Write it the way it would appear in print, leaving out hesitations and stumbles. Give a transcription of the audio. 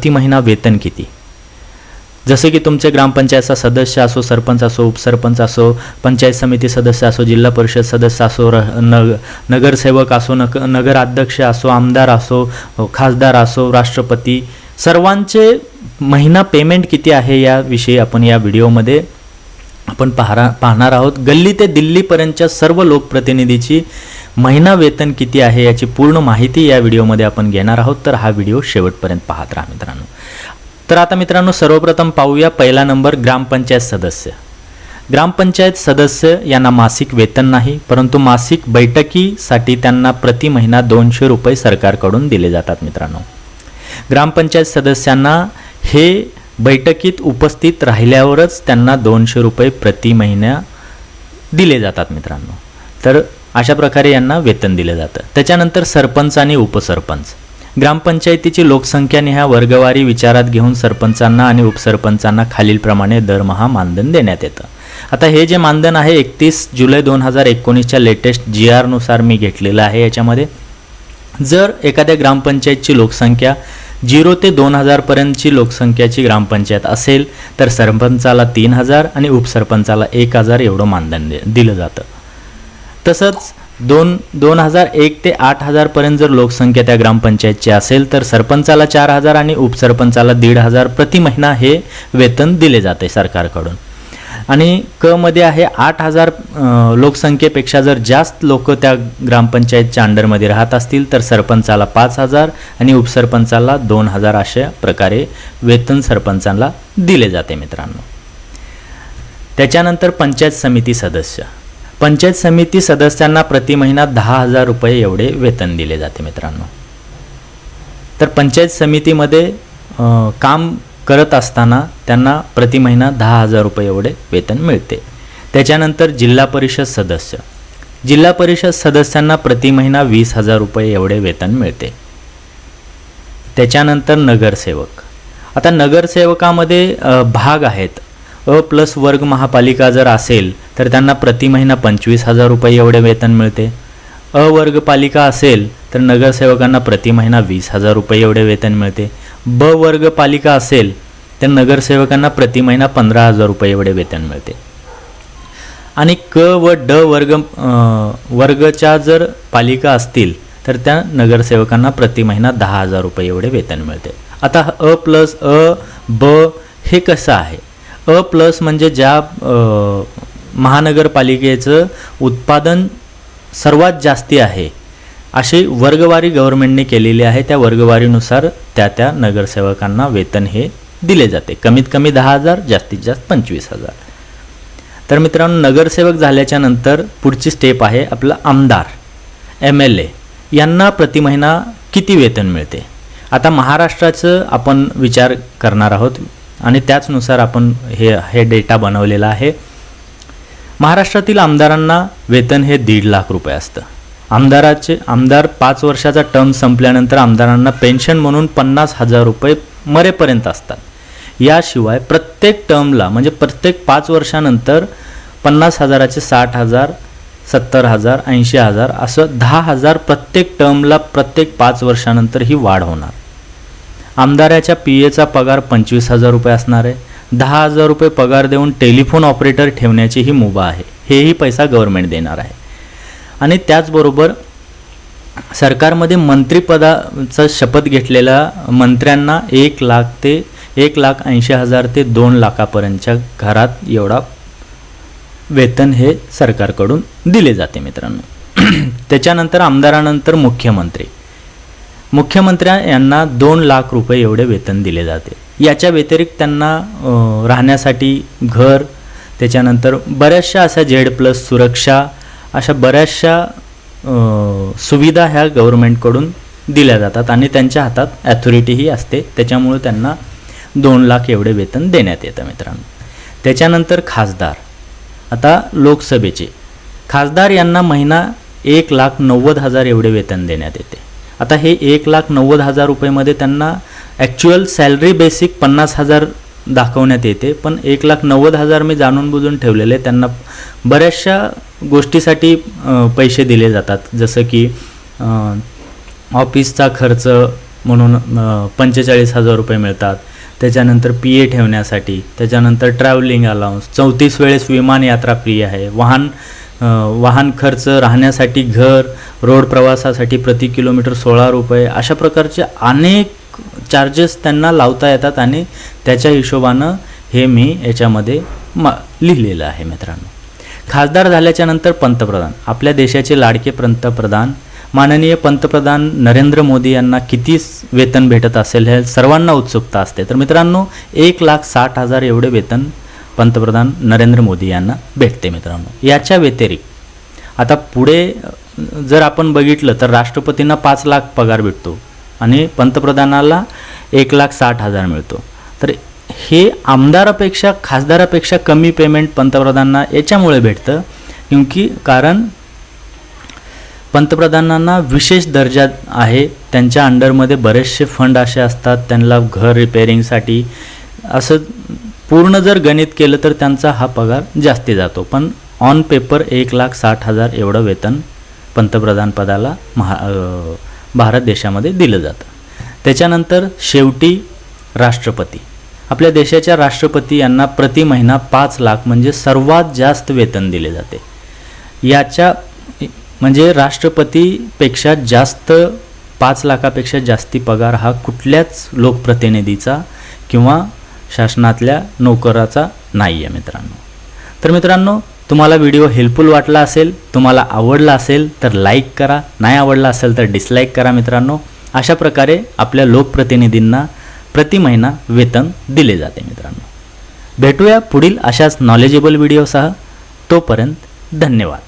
प्रति महिना वेतन किती? जसे की तुमचे ग्रामपंचायतचा सदस्य असो, सरपंच असो, उपसरपंच असो, पंचायत समिती सदस्य असो, जिल्हा परिषद सदस्य असो, नगरसेवक असो, नगराध्यक्ष असो, आमदार असो, खासदार असो, राष्ट्रपती, सर्वांचे महिना पेमेंट किती आहे याविषयी आपण या व्हिडिओमध्ये आपण पाहणार आहोत. गल्ली ते दिल्लीपर्यंतच्या सर्व लोकप्रतिनिधीची महिना वेतन किती आहे याची पूर्ण माहिती या व्हिडिओमध्ये आपण घेणार आहोत. तर हा व्हिडिओ शेवटपर्यंत पाहत राहा मित्रांनो. तर आता मित्रांनो, सर्वप्रथम पाहूया पहिला नंबर, ग्रामपंचायत सदस्य. ग्रामपंचायत सदस्य यांना मासिक वेतन नाही, परंतु मासिक बैठकीसाठी त्यांना प्रति महिना 200 रुपये सरकारकडून दिले जातात मित्रांनो. ग्रामपंचायत सदस्यांना हे बैठकीत उपस्थित राहिल्यावरच त्यांना 200 रुपये प्रति महिना दिले जातात मित्रांनो. तर अशा प्रकारे यांना वेतन दिले जातं. त्याच्यानंतर सरपंच आणि उपसरपंच. ग्रामपंचायतीची लोकसंख्या निहाय वर्गवारी विचारात घेऊन सरपंचांना आणि उपसरपंचांना खालीलप्रमाणे दरमहा मानधन देण्यात येतं. आता हे जे मानधन आहे 31 जुलै 2019च्या लेटेस्ट GR नुसार मी घेतलेलं आहे. याच्यामध्ये जर एखाद्या ग्रामपंचायतची लोकसंख्या 0 ते 2000 पर्यंतची लोकसंख्याची ग्रामपंचायत असेल तर सरपंचाला 3000 आणि उपसरपंचाला 1000 एवढं मानधन दिलं जातं. तसंच 2001 ते 8000 पर्यंत जर लोकसंख्या त्या ग्रामपंचायतची असेल तर सरपंचाला 4000 आणि उपसरपंचाला 1500 प्रति महिना हे वेतन दिले जाते सरकारकडून. आणि क मध्ये आहे 8000 लोकसंख्येपेक्षा जर जास्त लोक त्या ग्रामपंचायतच्या अंडरमध्ये राहत असतील तर सरपंचाला 5000 आणि उपसरपंचाला 2000 अशा प्रकारे वेतन सरपंचाला दिले जाते मित्रांनो. त्याच्यानंतर पंचायत समिती सदस्य. पंचायत समिती सदस्यांना प्रति महिना 10,000 रुपये एवढे वेतन दिले जाते मित्रांनो. तर पंचायत समितीमध्ये काम करत असताना त्यांना प्रति महिना 10,000 रुपये एवढे वेतन मिळते. त्याच्यानंतर जिल्हा परिषद सदस्य. जिल्हा परिषद सदस्यांना प्रति महिना 20,000 रुपये एवढे वेतन मिळते. त्याच्यानंतर नगरसेवक. आता नगरसेवकामध्ये भाग आहेत. अ+ वर्ग महापालिका जर असेल तर त्यांना प्रति महिना 25,000 रुपये एवढे वेतन मिळते. अ वर्ग पालिका असेल तर नगरसेवकांना प्रति महिना 20,000 रुपये एवढे वेतन मिळते. ब वर्ग पालिका असेल तर नगरसेवकांना प्रति महिना 15,000 रुपये एवढे वेतन मिळते. आणि क व ड वर्गच्या जर पालिका असतील तर त्या नगरसेवकांना प्रति महिना 10,000 रुपये एवढे वेतन मिळते. आता अ+अ ब हे कसं आहे? अ+ म्हणजे ज्या महानगरपालिकेचं उत्पादन सर्वात जास्ती आहे अशी वर्गवारी गव्हर्नमेंटने केलेली आहे. त्या वर्गवारीनुसार त्या नगरसेवकांना वेतन हे दिले जाते. कमीत कमी 10,000, जास्तीत जास्त 25,000. तर मित्रांनो, नगरसेवक झाल्याच्या नंतर पुढची स्टेप आहे आपला आमदार, MLA यांना प्रति महिना किती वेतन मिळते. आता महाराष्ट्राचं आपण विचार करणार आहोत आणि त्याचनुसार आपण हे डेटा बनवलेला आहे. महाराष्ट्रातील आमदारांना वेतन हे 1.5 लाख रुपये असतं. आमदार 5 वर्षाचा टर्म संपल्यानंतर आमदारांना पेन्शन म्हणून 50,000 रुपये मरेपर्यंत असतात. याशिवाय प्रत्येक टर्मला म्हणजे प्रत्येक 5 वर्षानंतर 50,000चे 60,000, 70,000, 80,000 असं 10,000 प्रत्येक टर्मला प्रत्येक 5 वर्षानंतर ही वाढ होणार. आमदाराच्या PAचा पगार 25,000 रुपये असणार आहे. 10,000 रुपये पगार देऊन टेलिफोन ऑपरेटर ठेवण्याची ही मुभा आहे. हेही पैसा गव्हर्नमेंट देणार आहे. आणि त्याचबरोबर सरकारमध्ये मंत्रिपदाचा शपथ घेतलेल्या मंत्र्यांना 1 लाख ते 1,80,000 ते 2 लाखापर्यंतच्या घरात एवढा वेतन हे सरकारकडून दिले जाते मित्रांनो. त्याच्यानंतर आमदारानंतर मुख्यमंत्री यांना 2 लाख रुपये एवढे वेतन दिले जाते. याच्या व्यतिरिक्त त्यांना राहण्यासाठी घर, त्याच्यानंतर बऱ्याचशा अशा Z+ सुरक्षा अशा बऱ्याचशा सुविधा ह्या गव्हर्नमेंटकडून दिल्या जातात आणि त्यांच्या हातात ॲथॉरिटीही असते. त्याच्यामुळे त्यांना 2 लाख एवढे वेतन देण्यात येतं मित्रांनो. त्याच्यानंतर खासदार. आता लोकसभेचे खासदार यांना महिना 1,90,000 एवढे वेतन देण्यात येते. आता हे 1,90,000 रुपयेमध्ये त्यांना ॲक्च्युअल सॅलरी बेसिक 50,000 दाखवण्यात येते, पण 1,90,000 मी जाणून बुजून ठेवलेले. त्यांना बऱ्याचशा गोष्टीसाठी पैसे दिले जातात, जसं की ऑफिसचा खर्च, म्हणून 45,000 रुपये मिळतात. त्याच्यानंतर PA ठेवण्यासाठी, त्याच्यानंतर ट्रॅव्हलिंग अलाउन्स, 34 वेळेस विमान यात्रा फ्री आहे. वाहन खर्च, राहण्यासाठी घर, रोड प्रवासासाठी प्रति किलोमीटर 16 रुपये, अशा प्रकारचे अनेक चार्जेस त्यांना लावता येतात आणि त्याच्या हिशोबानं हे मी याच्यामध्ये लिहिलेलं आहे मित्रांनो. खासदार झाल्याच्या नंतर पंतप्रधान, आपल्या देशाचे लाडके पंतप्रधान माननीय पंतप्रधान नरेंद्र मोदी यांना किती वेतन भेटत असेल हे सर्वांना उत्सुकता असते. तर मित्रांनो 1,60,000 एवढे वेतन पंतप्रधान नरेंद्र मोदी यांना भेटते मित्रांनो. याच्या व्यतिरिक्त आता पुढे जर आपण बघितलं तर राष्ट्रपतींना 5 लाख पगार भेटतो आणि पंतप्रधानाला 1,60,000 मिळतो. तर हे आमदारापेक्षा खासदारापेक्षा कमी पेमेंट पंतप्रधानांना याच्यामुळे भेटतं कारण पंतप्रधानांना विशेष दर्जा आहे. त्यांच्या अंडरमध्ये बरेचसे फंड असे असतात, त्यांना घर रिपेअरिंगसाठी असं पूर्ण जर गणित केलं तर त्यांचा हा पगार जास्ती जातो. पण ऑन पेपर 1,60,000 एवढं वेतन पंतप्रधान पदाला भारत देशामध्ये दिलं जातं. त्याच्यानंतर शेवटी राष्ट्रपती, आपल्या देशाच्या राष्ट्रपती यांना प्रति महिना 5 लाख म्हणजे सर्वात जास्त वेतन दिले जाते. याच्या म्हणजे राष्ट्रपतीपेक्षा जास्त 5 लाखापेक्षा जास्ती पगार हा कुठल्याच लोकप्रतिनिधीचा किंवा शासनातल्या नोकराचा नाही आहे मित्रांनो. तर मित्रांनो तुम्हाला व्हिडिओ हेल्पफुल वाटला असेल, तुम्हाला आवडला असेल तर लाईक करा, नाही आवडला असेल तर डिसलाईक करा मित्रांनो. अशा प्रकारे आपल्या लोकप्रतिनिधींना प्रति महिना वेतन दिले जाते मित्रांनो. भेटूया पुढील अशाच नॉलेजेबल व्हिडिओसह. तोपर्यंत धन्यवाद.